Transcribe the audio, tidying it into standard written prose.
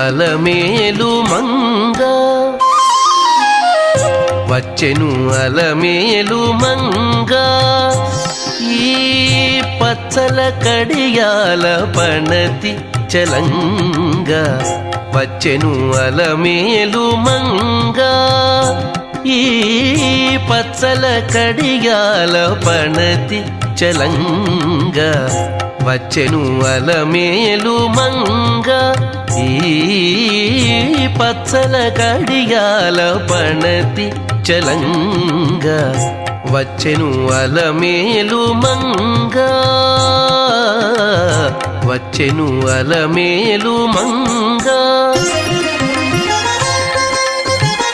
అలమేలు మంగ వచ్చెను అలమేలు మంగ ఈ పచ్చల కడియాల పణతి చలంగ వచ్చెను అలమేలు మంగ ఈ పచ్చల కడియాల పణతి చలంగ వచ్చెను అలమేలు మంగ ఈ పచ్చల కడియాల పణతి చలంగ వచ్చెను అలమేలు మంగ వచ్చెను అలమేలు మంగ